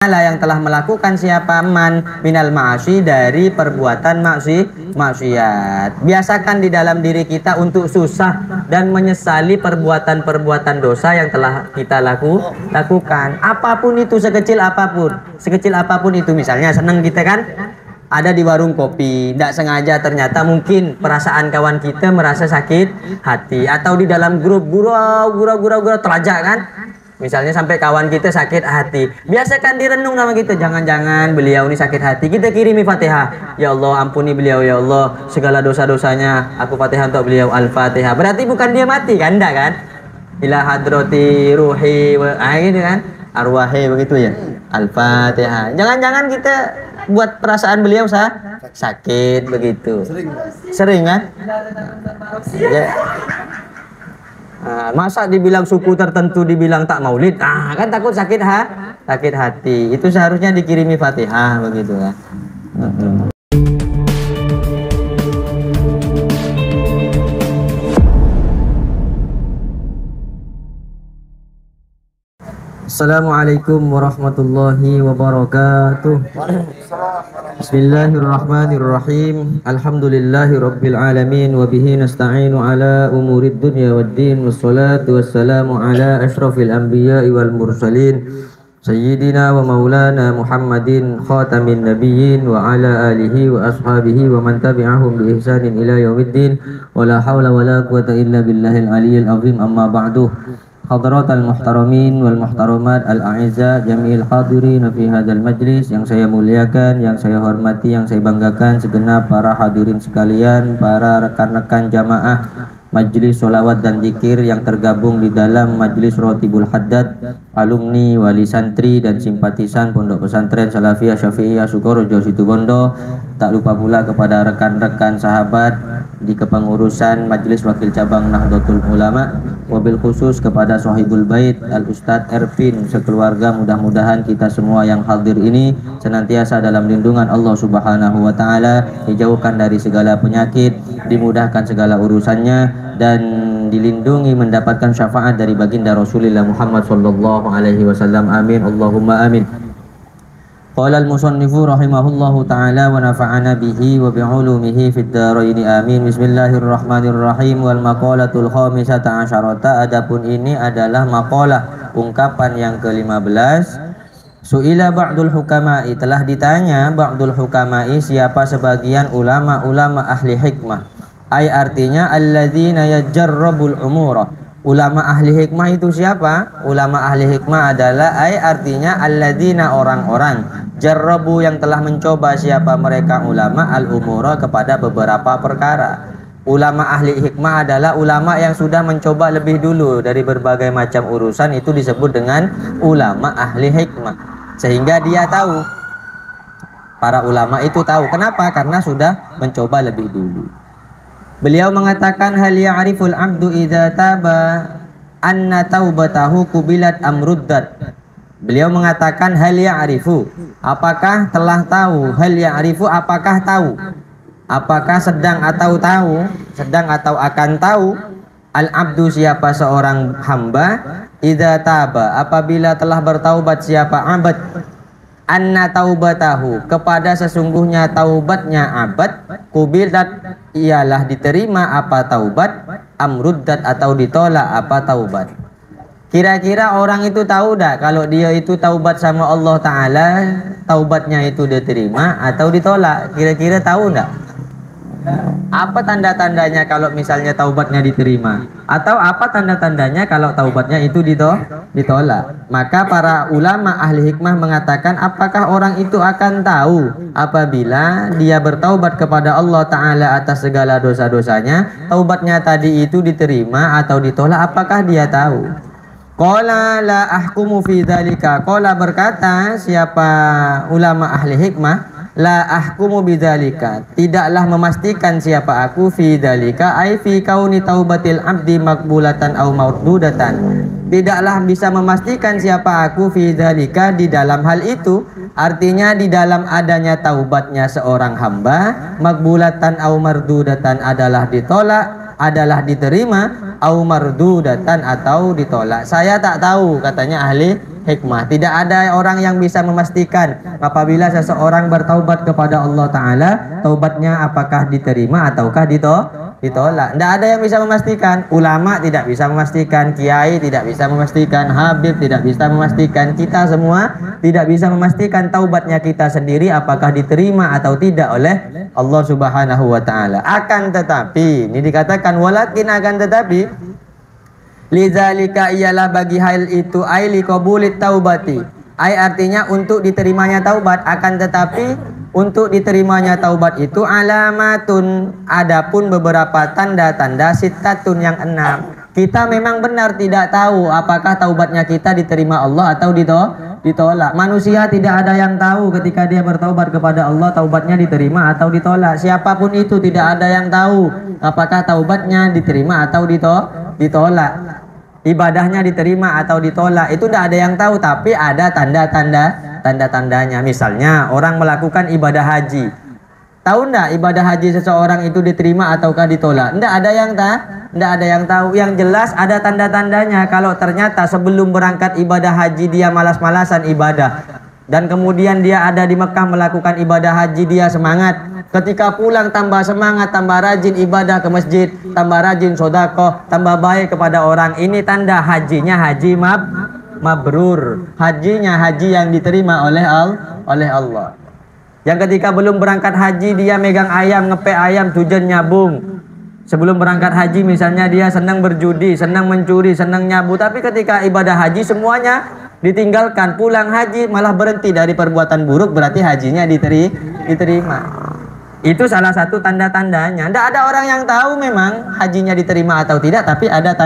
lah yang telah melakukan siapa man minal ma'asi dari perbuatan maksiat. Biasakan di dalam diri kita untuk susah dan menyesali perbuatan-perbuatan dosa yang telah kita lakukan. Apapun itu, sekecil apapun itu. Misalnya senang kita kan ada di warung kopi, tidak sengaja ternyata mungkin perasaan kawan kita merasa sakit hati, atau di dalam grup gurau terajak kan. Misalnya sampai kawan kita sakit hati, biasakan direnung nama kita, jangan-jangan beliau ini sakit hati, kita kirimi Fatihah, ya Allah ampuni beliau, ya Allah segala dosa-dosanya aku Fatihah untuk beliau, Al-Fatihah. Berarti bukan dia mati kan, enggak kan? Ila hadrati ruhi wa gitu kan, arwahi begitu ya, Al-Fatihah. Jangan-jangan kita buat perasaan beliau sakit begitu. Sering kan? Ya. Masa dibilang suku tertentu dibilang tak maulid, kan takut sakit hati. Itu seharusnya dikirimi Fatihah begitu kan. Assalamualaikum warahmatullahi wabarakatuh. Bismillahirrahmanirrahim. Alhamdulillahi rabbil alamin. Wabihi nasta'inu ala umurid dunya waddin. Wassalatu wassalamu ala ashrafil anbiya'i wal mursalin Sayyidina wa maulana Muhammadin khatamin nabiyyin wa ala alihi wa ashabihi wa man tabi'ahum bi ihsanin ila yaumiddin. Wa la hawla wa la quwata illa billahil aliyyil azim. Amma ba'du. Hadratal muhtaramin wal muhtaramat al-a'izza jami'il hadirin fi hadzal majlis, yang saya muliakan, yang saya hormati, yang saya banggakan segenap para hadirin sekalian, para rekan-rekan jamaah Majlis Sholawat dan Zikir yang tergabung di dalam Majlis Rotibul Haddad, alumni, wali santri dan simpatisan Pondok Pesantren Salafiyah Syafi'iyah Sukorejo Situbondo. Tak lupa pula kepada rekan-rekan sahabat di kepengurusan Majlis Wakil Cabang Nahdlatul Ulama, wabil khusus kepada Sohibul Bait Al-Ustadz Ervin sekeluarga. Mudah-mudahan kita semua yang hadir ini senantiasa dalam lindungan Allah Subhanahu wa Ta'ala, dijauhkan dari segala penyakit, dimudahkan segala urusannya, dan dilindungi mendapatkan syafaat dari baginda Rasulullah Muhammad sallallahu alaihi wasallam. Amin Allahumma amin. Qala al-musannifu rahimahullahu ta'ala wa nafa'ana bihi wa bi'ulumihi fid dharaini amin. Bismillahirrahmanirrahim. Wal maqalatul khamisata asyarata. Adapun ini adalah maqalah, ungkapan yang ke-15. Su'ila ba'dul hukama'i, telah ditanya ba'dul hukama'i, siapa sebagian ulama-ulama ahli hikmah. Ay artinya alladzina yajarrabul umura. Ulama ahli hikmah itu siapa? Ulama ahli hikmah adalah ay artinya alladzina, orang-orang, jarrabu yang telah mencoba siapa mereka ulama al-umura kepada beberapa perkara. Ulama ahli hikmah adalah ulama yang sudah mencoba lebih dulu dari berbagai macam urusan, itu disebut dengan ulama ahli hikmah. Sehingga dia tahu, para ulama itu tahu. Kenapa? Karena sudah mencoba lebih dulu. Beliau mengatakan hal ya'riful abdu idza taba anna taubatahu qubilat amruddat. Beliau mengatakan hal ya'rifu, apakah telah tahu, hal ya'rifu apakah tahu, apakah sedang atau tahu, sedang atau akan tahu, al abdu siapa seorang hamba, idza taba apabila telah bertaubat siapa abad, anna taubatahu kepada sesungguhnya taubatnya abad, kubilat ialah diterima apa taubat, amruddat atau ditolak apa taubat. Kira-kira orang itu tahu dah kalau dia itu taubat sama Allah Ta'ala, taubatnya itu diterima atau ditolak? Kira-kira tahu enggak? Apa tanda-tandanya kalau misalnya taubatnya diterima? Atau apa tanda-tandanya kalau taubatnya itu ditolak? Maka para ulama ahli hikmah mengatakan, apakah orang itu akan tahu apabila dia bertaubat kepada Allah Ta'ala atas segala dosa-dosanya, taubatnya tadi itu diterima atau ditolak? Apakah dia tahu? Qala la ahkumu fi dzalika. Qala berkata siapa ulama ahli hikmah, la ahkumu bidzalika, tidaklah memastikan siapa aku fi dzalika ai fi kauni taubatil abdi maqbulatan au mardudatan. Tidaklah bisa memastikan siapa aku fi dzalika, di dalam hal itu, artinya di dalam adanya taubatnya seorang hamba, maqbulatan au mardudatan adalah ditolak adalah diterima au mardudatan atau ditolak. Saya tak tahu, katanya ahli hikmah. Tidak ada orang yang bisa memastikan apabila seseorang bertaubat kepada Allah Ta'ala, taubatnya apakah diterima ataukah ditolak. Tidak ada yang bisa memastikan. Ulama tidak bisa memastikan, kiai tidak bisa memastikan, habib tidak bisa memastikan, kita semua tidak bisa memastikan taubatnya kita sendiri apakah diterima atau tidak oleh Allah Subhanahu wa Ta'ala. Akan tetapi, ini dikatakan walakin, akan tetapi, lidzalika ialah bagi hal itu ai liqabulit taubati, ai artinya untuk diterimanya taubat. Akan tetapi untuk diterimanya taubat itu alamatun, adapun beberapa tanda-tanda, sittatun yang 6. Kita memang benar tidak tahu apakah taubatnya kita diterima Allah atau ditolak. Manusia tidak ada yang tahu ketika dia bertaubat kepada Allah taubatnya diterima atau ditolak. Siapapun itu tidak ada yang tahu apakah taubatnya diterima atau ditolak. Ibadahnya diterima atau ditolak itu tidak ada yang tahu, tapi ada tanda-tandanya. Misalnya orang melakukan ibadah haji, tahu enggak ibadah haji seseorang itu diterima ataukah ditolak? Tidak ada yang tahu. Yang jelas ada tanda-tandanya. Kalau ternyata sebelum berangkat ibadah haji dia malas-malasan ibadah, dan kemudian dia ada di Mekah melakukan ibadah haji, dia semangat. Ketika pulang tambah semangat, tambah rajin ibadah ke masjid, tambah rajin sodakoh, tambah baik kepada orang. Ini tanda hajinya haji mabrur. Hajinya haji yang diterima oleh Allah. Yang ketika belum berangkat haji dia megang ayam, ngepek ayam, tujuan nyabung. Sebelum berangkat haji misalnya dia senang berjudi, senang mencuri, senang nyabu. Tapi ketika ibadah haji semuanya ditinggalkan, pulang haji malah berhenti dari perbuatan buruk, berarti hajinya diterima. Itu salah satu tanda-tandanya. Tidak ada orang yang tahu memang hajinya diterima atau tidak, tapi ada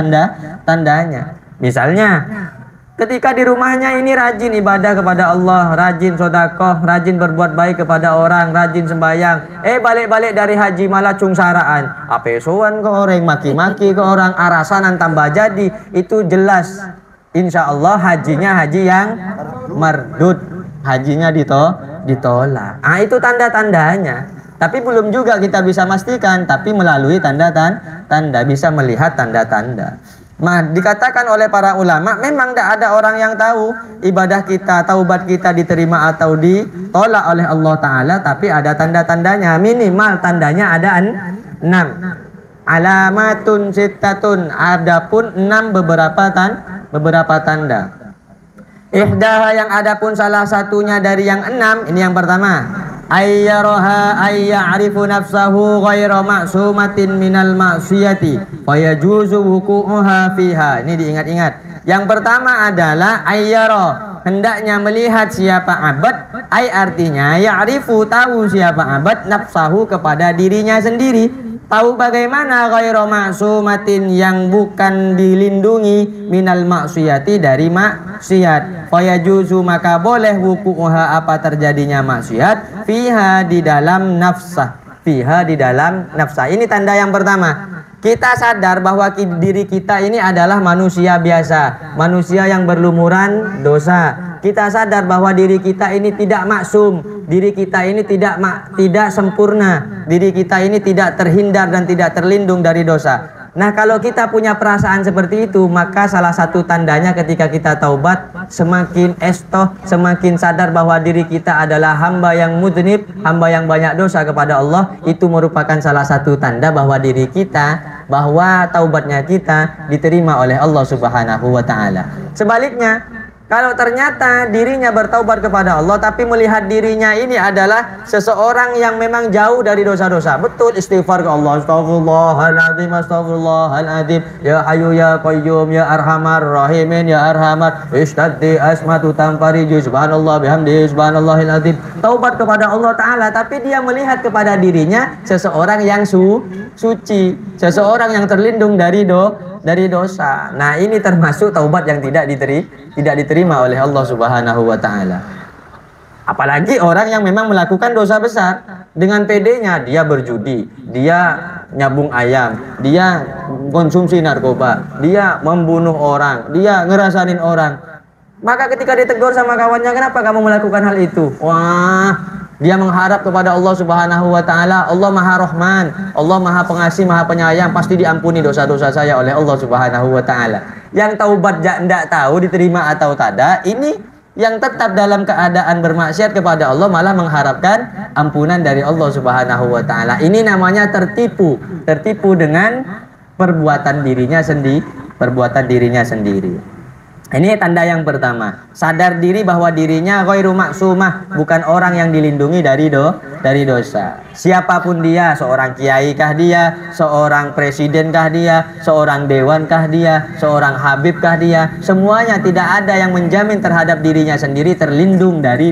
tandanya. Misalnya ketika di rumahnya ini rajin ibadah kepada Allah, rajin sodakoh, rajin berbuat baik kepada orang, rajin sembahyang. Balik-balik dari haji malah cungsaraan, apesoan ke orang, maki-maki ke orang, arasanan tambah jadi. Itu jelas insya Allah hajinya haji yang mardud, hajinya ditolak. Itu tanda-tandanya. Tapi belum juga kita bisa pastikan, tapi melalui tanda-tanda bisa melihat tanda-tanda. Dikatakan oleh para ulama, memang tidak ada orang yang tahu ibadah kita, taubat kita diterima atau ditolak oleh Allah Ta'ala, tapi ada tanda-tandanya. Minimal tandanya ada 6. Alamatun sittatun, adapun 6 beberapa tanda. Ihdaha, yang adapun salah satunya dari yang 6, ini yang pertama, ayyaraha ayya'rifu nafsahu ghayra ma'sumatin minal ma'siyati fayajuzu wuku'uha fiha. Ini diingat-ingat. Yang pertama adalah ayyara, hendaknya melihat siapa abad. Artinya ya'rifu, tahu siapa abad, nafsahu, kepada dirinya sendiri. Tahu bagaimana ghairu ma'sumatin, yang bukan dilindungi, minal maksiyati, dari maksiat. Fayajuzu, maka boleh, wuku'uha, apa terjadinya maksiat, fiha, di dalam nafsah. Fiha, di dalam nafsah. Ini tanda yang pertama. Kita sadar bahwa diri kita ini adalah manusia biasa, manusia yang berlumuran dosa. Kita sadar bahwa diri kita ini tidak maksum, diri kita ini tidak sempurna, diri kita ini tidak terhindar dan tidak terlindung dari dosa. Nah, kalau kita punya perasaan seperti itu, maka salah satu tandanya ketika kita taubat, semakin semakin sadar bahwa diri kita adalah hamba yang mudnib, hamba yang banyak dosa kepada Allah. Itu merupakan salah satu tanda bahwa diri kita, bahwa taubatnya kita diterima oleh Allah Subhanahu wa Ta'ala. Sebaliknya, kalau ternyata dirinya bertaubat kepada Allah, tapi melihat dirinya ini adalah seseorang yang memang jauh dari dosa-dosa. Betul, istighfar ke Allah, astagfirullahaladzim, astagfirullahaladzim, ya Hayyu ya Qayyum, ya Arhamar Rahimin, ya Arhamar, ishtaddi asmatu tanfariju, subhanallah bihamdi, subhanallahil azim. Taubat kepada Allah Ta'ala, tapi dia melihat kepada dirinya seseorang yang suci, seseorang yang terlindung dari dosa. Nah, ini termasuk taubat yang tidak diterima oleh Allah Subhanahu wa Ta'ala. Apalagi orang yang memang melakukan dosa besar, dengan pedenya dia berjudi, dia nyabung ayam, dia konsumsi narkoba, dia membunuh orang, dia ngerasanin orang. Maka ketika ditegur sama kawannya, kenapa kamu melakukan hal itu? Wah, Dia mengharap kepada Allah Subhanahu wa taala, Allah Maha Rahman, Allah Maha Pengasih, Maha Penyayang, pasti diampuni dosa-dosa saya oleh Allah Subhanahu wa taala. Yang taubat tidak tahu diterima atau tidak, ini yang tetap dalam keadaan bermaksiat kepada Allah malah mengharapkan ampunan dari Allah Subhanahu wa taala. Ini namanya tertipu dengan perbuatan dirinya sendiri. Ini tanda yang pertama, sadar diri bahwa dirinya ghairu maksumah, bukan orang yang dilindungi dari dosa. Siapapun dia, seorang kiai kah dia, seorang presiden kah dia, seorang dewan kah dia, seorang habib kah dia, semuanya tidak ada yang menjamin terhadap dirinya sendiri terlindung dari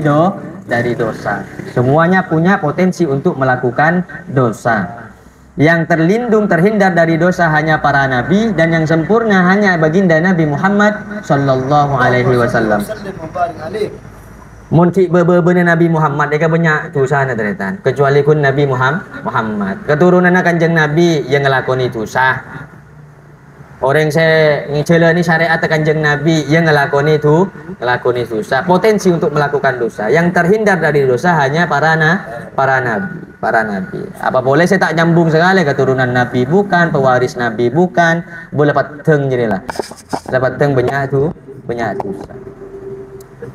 dosa. Semuanya punya potensi untuk melakukan dosa. Yang terhindar dari dosa hanya para nabi, dan yang sempurna hanya baginda Nabi Muhammad sallallahu alaihi wasallam. Mun ki bener Nabi Muhammad dia banyak dosa na teretan, kecuali kun Nabi Muhammad. Keturunan Kanjeng Nabi yang ngelakoni dosa. Orang saya ngejalani syariat Kanjeng Nabi yang ngelakoni dosa. Potensi untuk melakukan dosa. Yang terhindar dari dosa hanya para nabi. Apa boleh saya tak nyambung sekali, keturunan Nabi bukan, pewaris Nabi bukan, boleh pateng jadilah. Dapat teng banyak dosa.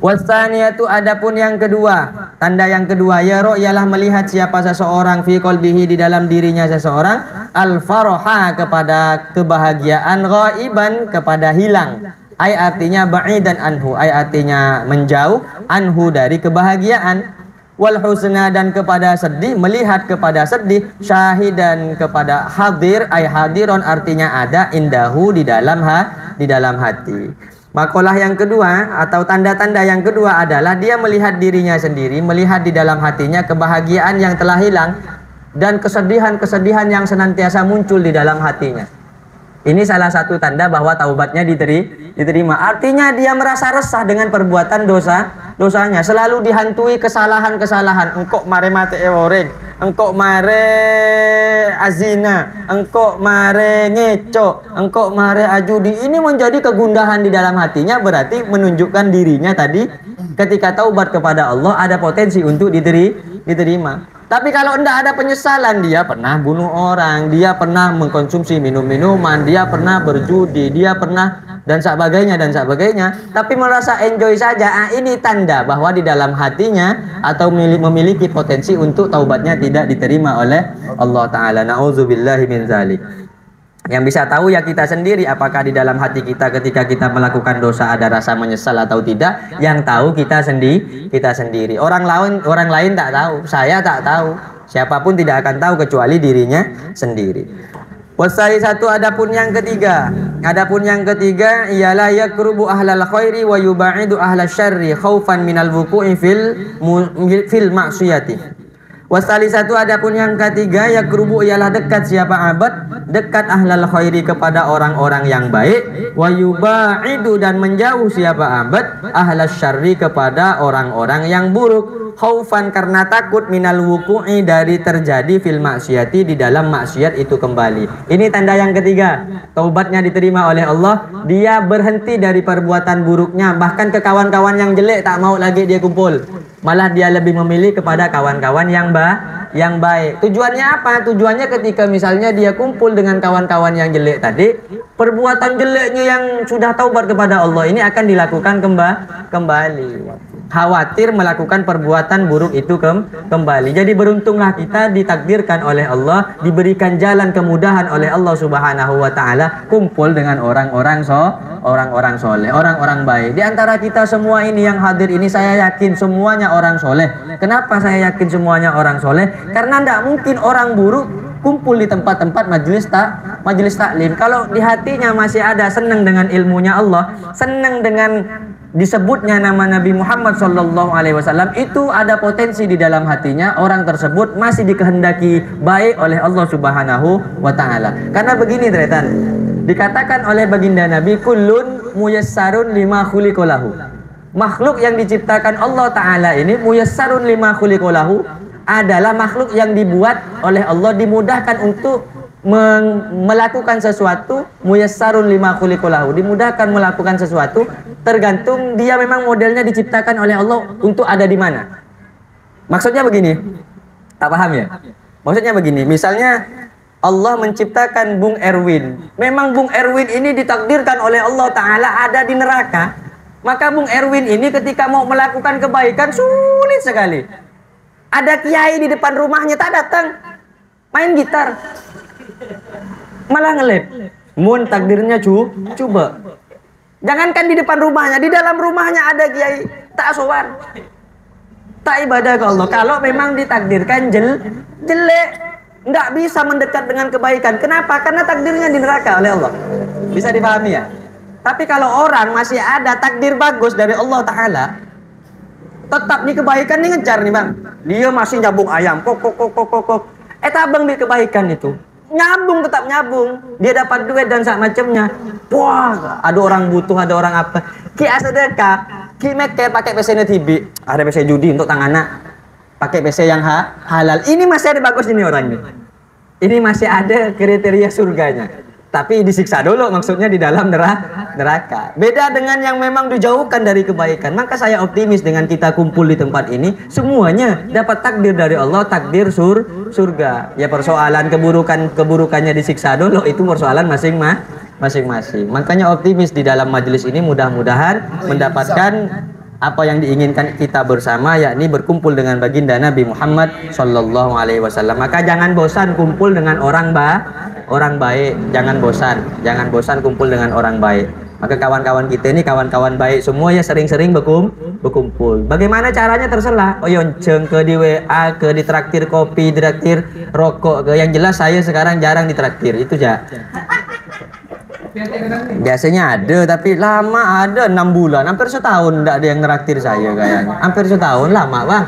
Wasaniyatu, adapun yang kedua, tanda yang kedua, ya ialah melihat siapa seseorang fi qalbihi, di dalam dirinya seseorang, al-faraha, kepada kebahagiaan, ghaiban, kepada hilang. Ai artinya ba'idan anhu, ai artinya menjauh, anhu dari kebahagiaan. Wal husna, dan kepada sedih, melihat kepada sedih, syahidan, kepada hadir, ai hadiron artinya ada, indahu, di dalam hati. Makalah yang kedua atau tanda-tanda yang kedua adalah dia melihat dirinya sendiri, melihat di dalam hatinya kebahagiaan yang telah hilang dan kesedihan-kesedihan yang senantiasa muncul di dalam hatinya. Ini salah satu tanda bahwa taubatnya diterima. Artinya dia merasa resah dengan perbuatan dosanya. Selalu dihantui kesalahan-kesalahan. Engkau mare mate orang, engkau mare azina, engkau mare ngeco, engkau mare ajudi. Ini menjadi kegundahan di dalam hatinya, berarti menunjukkan dirinya tadi ketika taubat kepada Allah ada potensi untuk diterima. Tapi kalau tidak ada penyesalan, dia pernah bunuh orang, dia pernah mengkonsumsi minum-minuman, dia pernah berjudi, dia pernah dan sebagainya. Tapi merasa enjoy saja, ini tanda bahwa di dalam hatinya atau memiliki potensi untuk taubatnya tidak diterima oleh Allah Ta'ala. Na'udzubillahi min zalik. Yang bisa tahu ya kita sendiri, apakah di dalam hati kita ketika kita melakukan dosa ada rasa menyesal atau tidak. Yang tahu kita sendiri. Orang lain tak tahu, saya tak tahu, siapapun tidak akan tahu kecuali dirinya sendiri. Wasali satu, adapun yang ketiga ialah yakrubu ahlal khairi wa yuba'idu ahlal syarri khaufan minal wuqu'i fil ma'siyati. Wasali satu, adapun yang ketiga, yakrubu ialah dekat siapa abad, dekat ahlal khairi kepada orang-orang yang baik, wa yuba'idu dan menjauh siapa abad ahlal syarri kepada orang-orang yang buruk, khaufan karena takut, minal wuqu'i dari terjadi fil maksiati di dalam maksiat itu kembali. Ini tanda yang ketiga, taubatnya diterima oleh Allah. Dia berhenti dari perbuatan buruknya, bahkan ke kawan-kawan yang jelek tak mau lagi dia kumpul, malah dia lebih memilih kepada kawan-kawan yang baik. Tujuannya apa? Tujuannya ketika misalnya dia kumpul dengan kawan-kawan yang jelek tadi, perbuatan jeleknya yang sudah taubat kepada Allah ini akan dilakukan kembali. Khawatir melakukan perbuatan buruk itu kembali. Jadi beruntunglah kita ditakdirkan oleh Allah, diberikan jalan kemudahan oleh Allah Subhanahu wa taala, kumpul dengan orang-orang soleh, orang-orang baik. Di antara kita semua ini yang hadir ini, saya yakin semuanya orang soleh. Kenapa saya yakin semuanya orang soleh? Karena tidak mungkin orang buruk kumpul di tempat-tempat majelis taklim. Kalau di hatinya masih ada senang dengan ilmunya Allah, senang dengan disebutnya nama Nabi Muhammad SAW, itu ada potensi di dalam hatinya orang tersebut masih dikehendaki baik oleh Allah Subhanahu wa taala. Karena begini teretan, dikatakan oleh baginda Nabi, kullun muyassarun lima khuliqalahu. Makhluk yang diciptakan Allah Ta'ala ini, muyassarun lima khuliqalahu, adalah makhluk yang dibuat oleh Allah, dimudahkan untuk melakukan sesuatu. Muyassarun lima khuliqalahu, dimudahkan melakukan sesuatu, tergantung dia memang modelnya diciptakan oleh Allah untuk ada di mana. Maksudnya begini, tak paham ya? Maksudnya begini, misalnya Allah menciptakan Bung Erwin. Memang Bung Erwin ini ditakdirkan oleh Allah Ta'ala ada di neraka. Maka Bung Erwin ini ketika mau melakukan kebaikan sulit sekali. Ada kiai di depan rumahnya tak datang, main gitar, malah ngelip. Mun takdirnya coba. Jangankan di depan rumahnya, di dalam rumahnya ada kiai tak sowan, tak ibadah ke Allah. Kalau memang ditakdirkan jelek, nggak bisa mendekat dengan kebaikan. Kenapa? Karena takdirnya di neraka oleh Allah. Bisa dipahami ya? Tapi kalau orang masih ada takdir bagus dari Allah Ta'ala, tetap nih kebaikan nih ngejar nih bang. Dia masih nyambung ayam, kok. Tabang di kebaikan itu nyambung, tetap nyambung. Dia dapat duit dan sak macamnya. Wah, ada orang butuh, ada orang apa. Ki sedekah, ki make pakai PC TV, ada PC judi untuk tangan pakai PC yang halal. Ini masih ada bagus ini orangnya. Ini masih ada kriteria surganya. Tapi disiksa dulu, maksudnya di dalam neraka. Beda dengan yang memang dijauhkan dari kebaikan. Maka saya optimis dengan kita kumpul di tempat ini, semuanya dapat takdir dari Allah, takdir surga. Ya persoalan keburukannya disiksa dulu, itu persoalan masing-masing. Makanya optimis di dalam majelis ini, mudah-mudahan mendapatkan apa yang diinginkan kita bersama, yakni berkumpul dengan baginda Nabi Muhammad Sallallahu Alaihi Wasallam. Maka jangan bosan kumpul dengan orang baik, jangan bosan kumpul dengan orang baik. Maka kawan-kawan kita ini kawan-kawan baik semua ya, sering-sering berkumpul. Bagaimana caranya terserah. Oh yonceng ke di WA, ke ditraktir kopi, ditraktir rokok, ke yang jelas saya sekarang jarang ditraktir itu ya. Biasanya ada, tapi lama ada 6 bulan, hampir setahun tidak ada yang ngeraktir saya kayaknya. Hampir setahun, lama bang.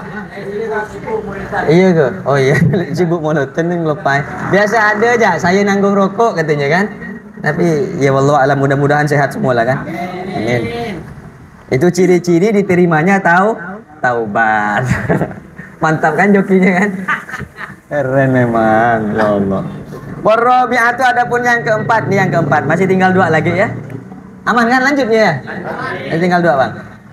Iya ke? Oh iya, sibuk monoton nih ngelupain. Biasa ada aja, saya nanggung rokok katanya kan. Tapi ya wallah alam, mudah-mudahan sehat semua lah kan. Amin. Itu ciri-ciri diterimanya taubat. Mantap kan jokinya kan? Keren memang, ya Allah. Warabi'atu, adapun yang keempat nih, yang keempat masih tinggal 2 lagi ya. Aman kan lanjutnya ya? Masih tinggal 2 bang.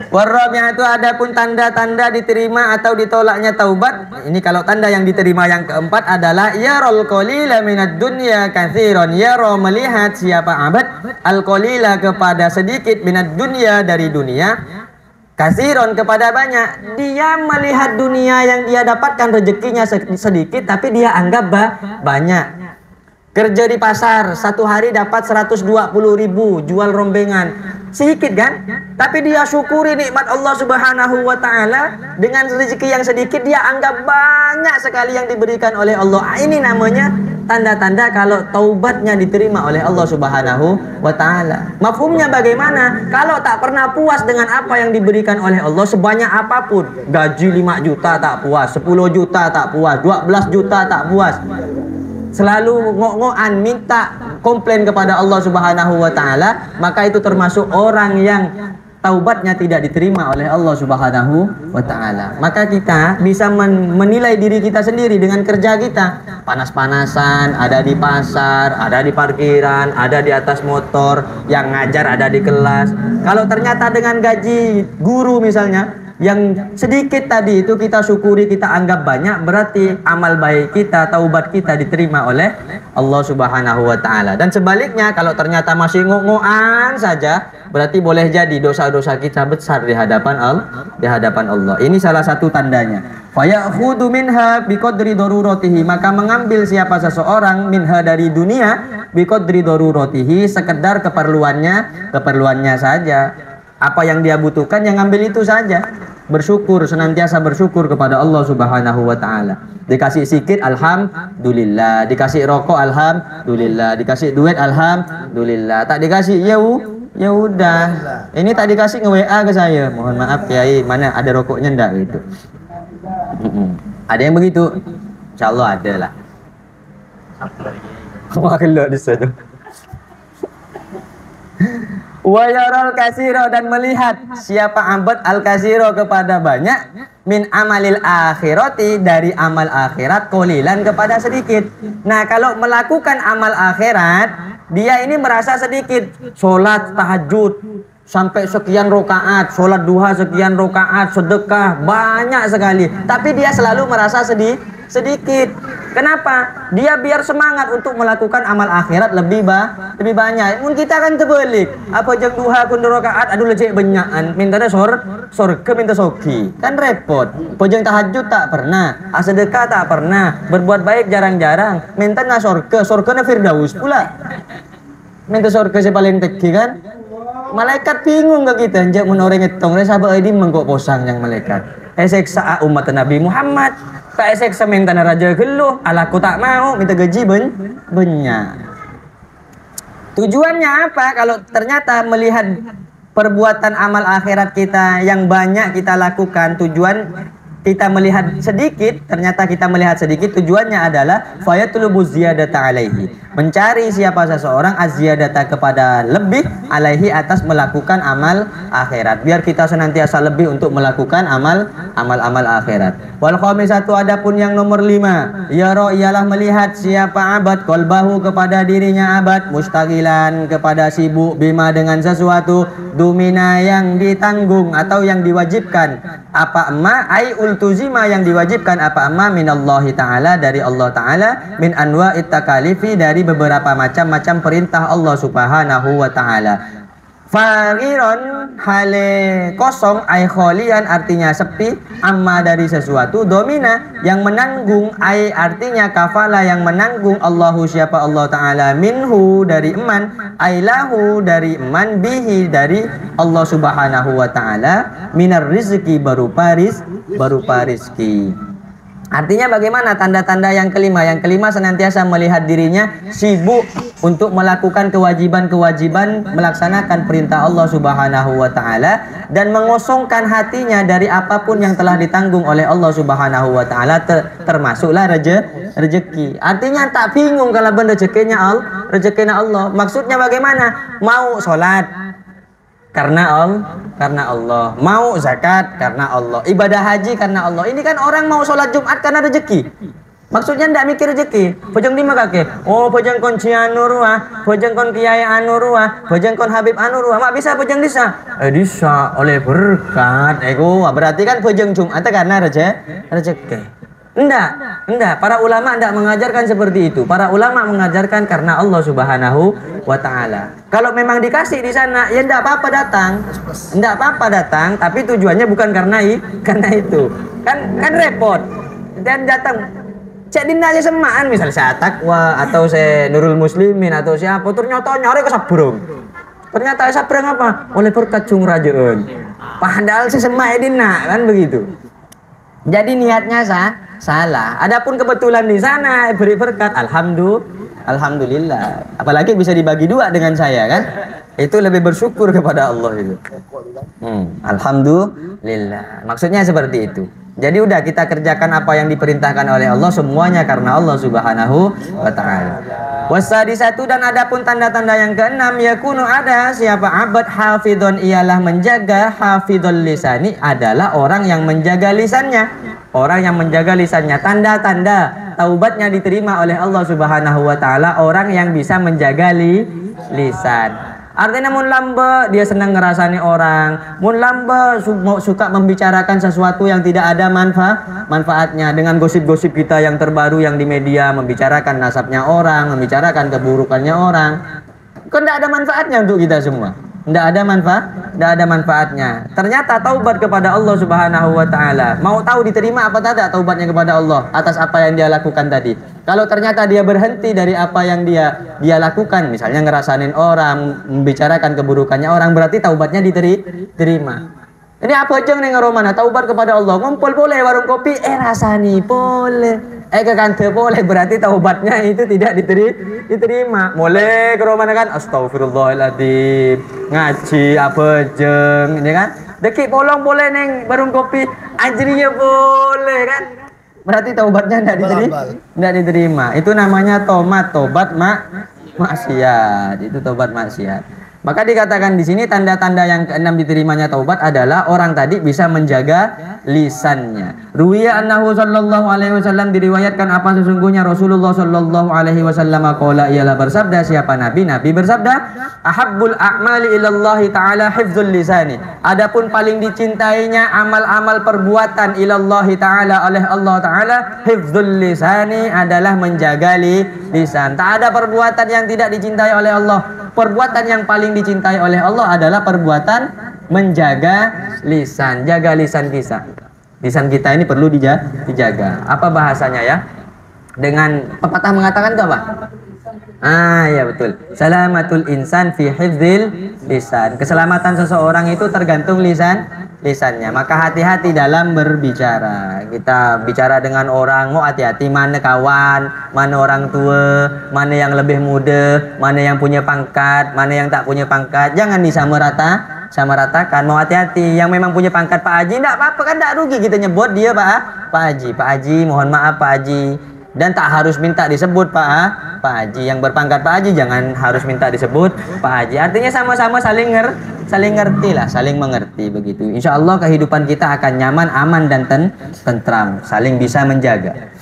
Warabi'atu, adapun tanda-tanda diterima atau ditolaknya taubat. Ini kalau tanda yang diterima yang keempat adalah yarul qalila minad dunya katsiran. Yara, melihat siapa abad al-qalila kepada sedikit, minad dunya dari dunia, kasiron kepada banyak. Dia melihat dunia yang dia dapatkan rezekinya sedikit, tapi dia anggap banyak. Kerja di pasar, 1 hari dapat 120.000, jual rombengan. Sedikit kan? Tapi dia syukuri nikmat Allah Subhanahu wa Ta'ala. Dengan rezeki yang sedikit dia anggap banyak sekali yang diberikan oleh Allah. Ini namanya tanda-tanda kalau taubatnya diterima oleh Allah Subhanahu wa Ta'ala. Mafhumnya bagaimana? Kalau tak pernah puas dengan apa yang diberikan oleh Allah sebanyak apapun, gaji 5 juta tak puas, 10 juta tak puas, 12 juta tak puas, selalu ngok-ngokan, minta komplain kepada Allah Subhanahu wa Ta'ala, maka itu termasuk orang yang taubatnya tidak diterima oleh Allah Subhanahu wa Ta'ala. Maka kita bisa menilai diri kita sendiri dengan kerja kita. Panas-panasan, ada di pasar, ada di parkiran, ada di atas motor, yang ngajar ada di kelas. Kalau ternyata dengan gaji guru misalnya yang sedikit tadi itu kita syukuri, kita anggap banyak, berarti amal baik kita, taubat kita diterima oleh Allah Subhanahu wa Ta'ala. Dan sebaliknya, kalau ternyata masih ngok-ngokan saja, berarti boleh jadi dosa-dosa kita besar di hadapan Allah. Ini salah satu tandanya. Fayakhudhu minha biqadri daruratihi, maka mengambil siapa seseorang minha dari dunia biqadri daruratihi, sekedar keperluannya saja. Apa yang dia butuhkan yang ambil itu saja. Bersyukur, senantiasa bersyukur kepada Allah Subhanahu wa Ta'ala. Dikasih sikit alhamdulillah, dikasih rokok alhamdulillah, dikasih duit alhamdulillah. Tak dikasih ya udah. Ini tak dikasih nge-WA ke saya. Mohon maaf Kiai, mana ada rokoknya enggak gitu. Ada yang begitu? Insyaallah ada lah. Wah, keluar di sana. Wa yaral kasiro, dan melihat siapa abad al kasiro kepada banyak, min amalil akhirati, dari amal akhirat, qolilan kepada sedikit. Nah, kalau melakukan amal akhirat dia ini merasa sedikit, sholat tahajud sampai sekian rokaat, sholat duha sekian rokaat, sedekah banyak sekali, tapi dia selalu merasa sedikit. Kenapa? Dia biar semangat untuk melakukan amal akhirat lebih banyak. Mungkin kita kan terbalik. Apa jeng duha kun rokaat, aduh lecek banyakan, minta surga minta soki, kan repot. Apa jeng tahajud tak pernah, sedekah tak pernah, berbuat baik jarang-jarang, minta na surga na firdaus pula. Minta surga si paling teki kan. Malaikat bingung ke kita, njak menoreng etong, sahabat ini menggok posang yang malaikat. Seksa umat Nabi Muhammad, tak seksa minta raja geluh, alaku tak mau, minta gaji banyak. Tujuannya apa? Kalau ternyata melihat perbuatan amal akhirat kita yang banyak kita lakukan, tujuan kita melihat sedikit, ternyata kita melihat sedikit, tujuannya adalah fayatlubu ziyadata alaihi, mencari siapa seseorang az-ziyadata kepada lebih alaihi atas melakukan amal akhirat, biar kita senantiasa lebih untuk melakukan amal akhirat. Wal khamisatu, adapun yang nomor 5, yara ialah melihat siapa abad qalbahu kepada dirinya abad, mustaqilan kepada sibuk bima dengan sesuatu, dumina yang ditanggung atau yang diwajibkan, apa ma ai ultuzima yang diwajibkan, apa ma minallahi ta'ala dari Allah ta'ala, min anwa'it takalifi dari beberapa macam-macam perintah Allah subhanahu wa ta'ala. Faghiron hale kosong, ay kholian artinya sepi, amma dari sesuatu, domina yang menanggung, ay artinya kafala yang menanggung, Allahu siapa Allah Ta'ala, minhu dari eman, ay lahu dari eman, bihi dari Allah subhanahu wa ta'ala, minar rizki berupa rizki. Artinya bagaimana tanda-tanda yang kelima? Yang kelima senantiasa melihat dirinya sibuk untuk melakukan kewajiban-kewajiban, melaksanakan perintah Allah subhanahu wa ta'ala, dan mengosongkan hatinya dari apapun yang telah ditanggung oleh Allah subhanahu wa ta'ala, termasuklah rezeki. Artinya tak bingung kalau benda rezekinya Allah. Maksudnya bagaimana? Mau sholat karena Allah, mau zakat karena Allah, ibadah haji karena Allah. Ini kan orang mau sholat Jumat karena rezeki. Maksudnya ndak mikir rezeki. Pojong di kake. Oh, pojong kon cianurwa, pojong kon kiai anurwa, pojong kon Habib anurwa. Mak bisa pojong disa. Disa oleh berkat. Berarti kan pojong Jumat karena rezeki. Enggak. Para ulama enggak mengajarkan seperti itu. Para ulama mengajarkan karena Allah subhanahu wa ta'ala. Kalau memang dikasih di sana, ya enggak apa-apa datang. Tapi tujuannya bukan karena itu. Kan repot. Dan datang cek dinda aja semaan, misalnya saya Takwa atau saya Nurul Muslimin atau siapa, ternyata nyari ke Sabrung. Ternyata Sabrung apa? Oleh berkat cung rajaan. Padahal sesema edina kan begitu. Jadi niatnya salah. Adapun kebetulan di sana beri berkat, alhamdulillah. Apalagi bisa dibagi dua dengan saya kan? Itu lebih bersyukur kepada Allah itu. Alhamdulillah. Maksudnya seperti itu. Jadi udah kita kerjakan apa yang diperintahkan oleh Allah, semuanya karena Allah subhanahu wa ta'ala. Wasadisatu, dan adapun tanda-tanda yang keenam, yakunu ada siapa abad hafidhon ialah menjaga, hafidhul lisani adalah orang yang menjaga lisannya. Orang yang menjaga lisannya, tanda-tanda taubatnya diterima oleh Allah subhanahu wa ta'ala, orang yang bisa menjaga lisan. Artinya mun lambe dia senang ngerasani orang, mun lambe suka membicarakan sesuatu yang tidak ada manfaatnya, dengan gosip-gosip kita yang terbaru yang di media, membicarakan nasabnya orang, membicarakan keburukannya orang. Kok tidak ada manfaatnya untuk kita semua? Tidak ada manfaatnya. Ternyata taubat kepada Allah subhanahu wa ta'ala, mau tahu diterima apa tidak taubatnya kepada Allah atas apa yang dia lakukan tadi. Kalau ternyata dia berhenti dari apa yang dia lakukan, misalnya ngerasain orang, membicarakan keburukannya orang, berarti taubatnya diterima. Ini apa aja nih ngeromana taubat kepada Allah, ngumpul boleh warung kopi, rasani boleh, ke kantor boleh, berarti taubatnya itu tidak diterima. Boleh ke romana kan, astagfirullahaladzim, ngaji apa jeng, ini kan, dekik polong boleh neng warung kopi, ajrinya boleh kan. Berarti taubatnya tidak diterima. Itu namanya tobat maksiat. Itu tobat maksiat. Maka dikatakan di sini tanda-tanda yang keenam diterimanya taubat adalah orang tadi bisa menjaga lisannya. Ruwiya annahu sallallahu alaihi wasallam, diriwayatkan apa sesungguhnya Rasulullah sallallahu alaihi wasallam qala, ialah bersabda, siapa Nabi? Nabi bersabda, ahabbul a'mali ilallahi ta'ala hifdzul lisani. Adapun paling dicintainya amal-amal perbuatan ilallahi ta'ala, oleh Allah taala, hifdzul lisani, adalah menjaga lisan. Tak ada perbuatan yang tidak dicintai oleh Allah. Perbuatan yang paling dicintai oleh Allah adalah perbuatan menjaga lisan. Jaga lisan kita. Lisan kita ini perlu dijaga. Apa bahasanya ya? Dengan pepatah mengatakan itu apa? Ya betul. Salamatul insan fi hifdzil lisan. Keselamatan seseorang itu tergantung lisannya. Maka hati-hati dalam berbicara. Kita bicara dengan orang, mau hati-hati mana kawan, mana orang tua, mana yang lebih muda, mana yang punya pangkat, mana yang tak punya pangkat. Jangan disamaratakan. Mau hati-hati. Yang memang punya pangkat Pak Haji, enggak apa-apa kan, enggak rugi kita nyebut dia Pak Haji. Pak Haji, mohon maaf Pak Haji. Dan tak harus minta disebut Pak Haji. Yang berpangkat Pak Haji jangan harus minta disebut Pak Haji. Artinya sama-sama saling ngerti lah, saling mengerti begitu. Insya Allah kehidupan kita akan nyaman, aman dan tentram, saling bisa menjaga.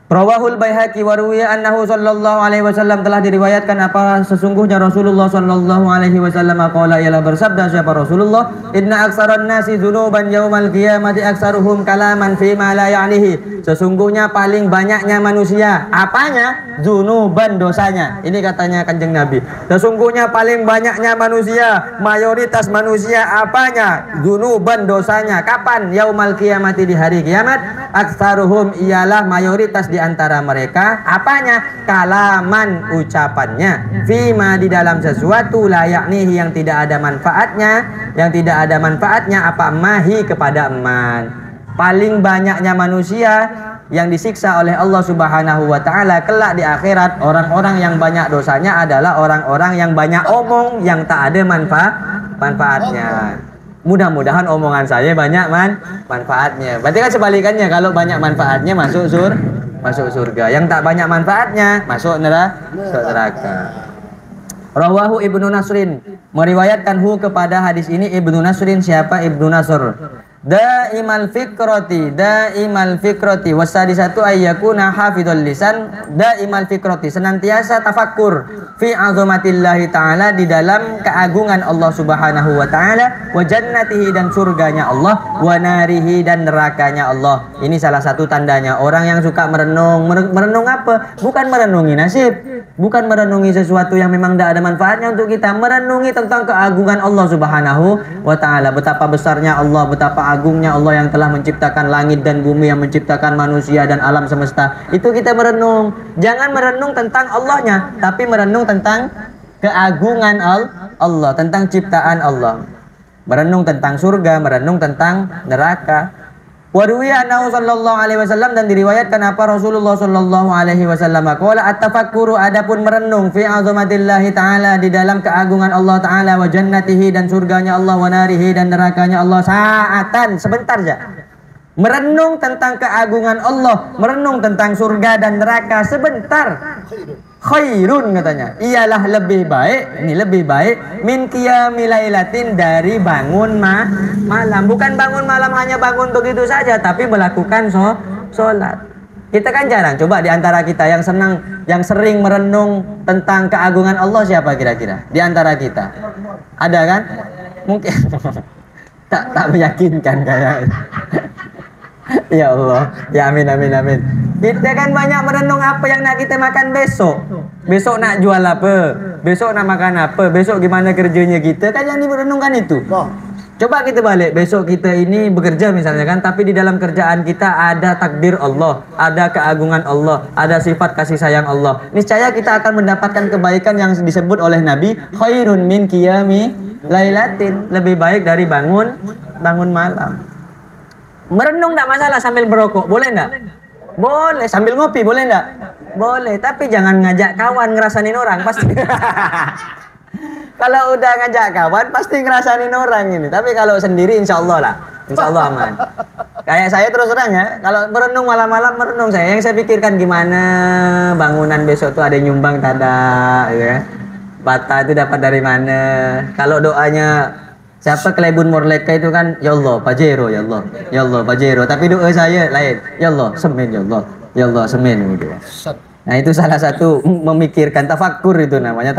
Rawahul Baihaqi wa ruwiya annahu sallallahu alaihi wasallam, telah diriwayatkan apa sesungguhnya Rasulullah sallallahu alaihi wasallam qala, ialah bersabda siapa Rasulullah, inna aksaran nasi dzunuban yaumal qiyamati aksaruhum kalaman fi ma la ya'nihi. Sesungguhnya paling banyaknya manusia, apanya? Dzunuban, dosanya. Ini katanya Kanjeng Nabi. Sesungguhnya paling banyaknya manusia, mayoritas manusia, apanya? Dzunuban, dosanya. Kapan? Yaumal qiyamati, di hari kiamat. Aksaruhum, ialah mayoritas di antara mereka, apanya? Kalaman, ucapannya, fima, di dalam sesuatu, layaknihi, yang tidak ada manfaatnya, apa? Mahi, kepada eman. Paling banyaknya manusia yang disiksa oleh Allah Subhanahu wa taala kelak di akhirat, orang-orang yang banyak dosanya adalah orang-orang yang banyak omong, yang tak ada manfaatnya. Mudah-mudahan omongan saya banyak manfaatnya. Berarti kan sebalikannya, kalau banyak manfaatnya masuk surga, yang tak banyak manfaatnya masuk neraka. Rawahu Ibnu Nasrin, meriwayatkan kepada hadis ini Ibnu Nasrin. Siapa Ibnu Nasr? Daimal fikrati wasadisatu ayyakuna hafidhul lisan. Daimal fikrati, senantiasa tafakkur, fi azamatillahi ta'ala, di dalam keagungan Allah Subhanahu wa ta'ala, wa jannatihi, dan surganya Allah, wa narihi, dan nerakanya Allah. Ini salah satu tandanya orang yang suka merenung. Merenung apa? Bukan merenungi nasib, bukan merenungi sesuatu yang memang tidak ada manfaatnya untuk kita. Merenungi tentang keagungan Allah Subhanahu wa ta'ala, betapa besarnya Allah, betapa agungnya Allah yang telah menciptakan langit dan bumi, yang menciptakan manusia dan alam semesta. Itu kita merenung. Jangan merenung tentang Allahnya, tapi merenung tentang keagungan Allah, tentang ciptaan Allah. Merenung tentang surga, merenung tentang neraka. Wa ruwiya annahu sallallahu alaihi wasallam, dan diriwayatkan apa Rasulullah sallallahu alaihi wasallam qala, at-tafakkuru, adapun merenung, fi azamatillahi ta'ala, di dalam keagungan Allah taala, wa jannatihi, dan surganya Allah, wa narihi, dan nerakanya Allah, sa'atan, sebentar saja. Merenung tentang keagungan Allah, merenung tentang surga dan neraka sebentar. Khairun, katanya, ialah lebih baik, ini lebih baik, min qiyamil lailatin, dari bangun malam. Bukan bangun malam hanya bangun begitu saja, tapi melakukan sholat. Kita kan jarang. Coba di antara kita yang sering merenung tentang keagungan Allah, siapa kira-kira di antara kita? Ada kan? Mungkin tak meyakinkan kayak. Ya Allah, ya amin. Kita kan banyak merenung apa yang nak kita makan besok. Besok nak jual apa? Besok nak makan apa? Besok gimana kerjanya kita? Kan yang dimerenungkan itu. Coba kita balik, besok kita ini bekerja misalnya kan, tapi di dalam kerjaan kita ada takdir Allah, ada keagungan Allah, ada sifat kasih sayang Allah. Niscaya kita akan mendapatkan kebaikan yang disebut oleh Nabi, khairun min qiyami lailatin, lebih baik dari bangun malam. Merenung enggak masalah sambil berokok, boleh enggak? Boleh. Sambil ngopi, boleh enggak? Boleh, tapi jangan ngajak kawan ngerasain orang, pasti. Kalau udah ngajak kawan, pasti ngerasain orang ini. Tapi kalau sendiri, insya Allah lah. Insya Allah aman. Kayak saya terus terang ya, kalau merenung malam-malam, merenung yang saya pikirkan gimana bangunan besok tuh ada nyumbang tada, gitu ya. patah itu dapat dari mana? Kalau doanya siapa Klebun Morleka itu kan, ya Allah Pajero, ya Allah, ya Allah Pajero. Tapi doa saya lain, ya Allah semen, ya Allah, ya Allah semen gitu. Nah itu salah satu memikirkan tafakkur, itu namanya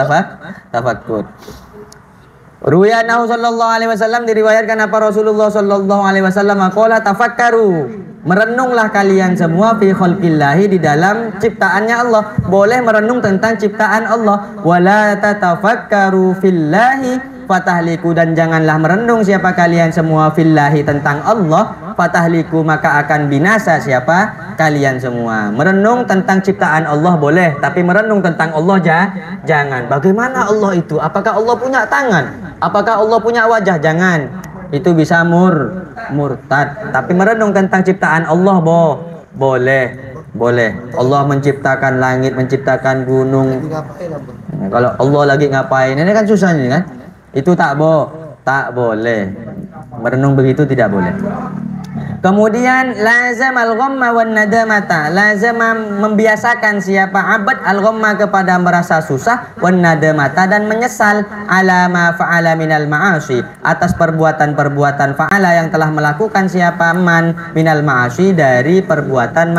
tafakkur. Ruwayanahu sallallahu alaihi wasallam, diriwayatkan apa Rasulullah sallallahu alaihi wasallam qala tafakkaru, merenunglah kalian semua fi khalqillahi, di dalam ciptaannya Allah. Boleh merenung tentang ciptaan Allah. Wala tatafakkaru fillahi fatahliku, dan janganlah merenung siapa kalian semua fillahi tentang Allah, fatahliku maka akan binasa siapa kalian semua. Merenung tentang ciptaan Allah boleh, tapi merenung tentang Allah jangan. Bagaimana Allah itu? Apakah Allah punya tangan? Apakah Allah punya wajah? Jangan. Itu bisa murtad. Tapi merenung tentang ciptaan Allah boleh. Allah menciptakan langit, menciptakan gunung. Kalau Allah lagi ngapain? Ini kan susah nih kan? Itu tak boleh. Merenung begitu tidak boleh. Kemudian lazam al-ghamma wan nadamata, lazam membiasakan siapa abad al-ghamma kepada merasa susah, wan nadamata dan menyesal, ala ma fa'ala minal ma'asi, atas perbuatan-perbuatan fa'ala yang telah melakukan siapa man minal ma'asi, dari perbuatan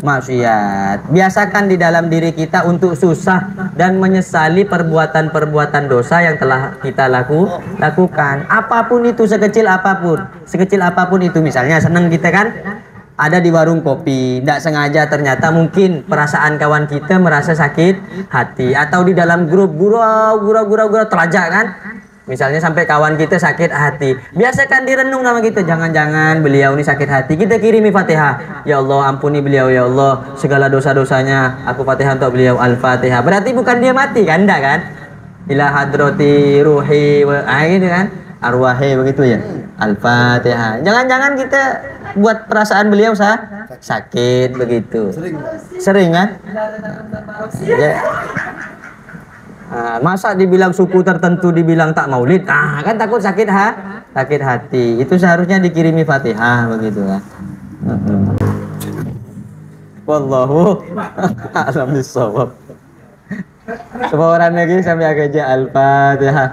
maksiat. Biasakan di dalam diri kita untuk susah dan menyesali perbuatan-perbuatan dosa yang telah kita lakukan. Apapun itu, sekecil apapun itu. Misalnya senang kita kan ada di warung kopi, tidak sengaja ternyata mungkin perasaan kawan kita merasa sakit hati, atau di dalam grup gurau terajak kan, misalnya sampai kawan kita sakit hati. Biasakan direnung nama kita, jangan-jangan beliau ini sakit hati, kita kirimi Fatihah, ya Allah ampuni beliau, ya Allah segala dosa-dosanya aku Fatihah untuk beliau, Al-Fatihah. Berarti bukan dia mati kan, enggak kan, ila hadrati ruhi gitu kan, arwahi begitu ya, Al-Fatihah. Jangan-jangan kita buat perasaan beliau sakit begitu. Sering kan? Ya. Masa dibilang suku tertentu dibilang tak maulid, kan takut sakit hati. Itu seharusnya dikirimi Fatihah begitu kan. Wallahu a'lam bishawab. Semua orang lagi sampai aja Al-Fatihah.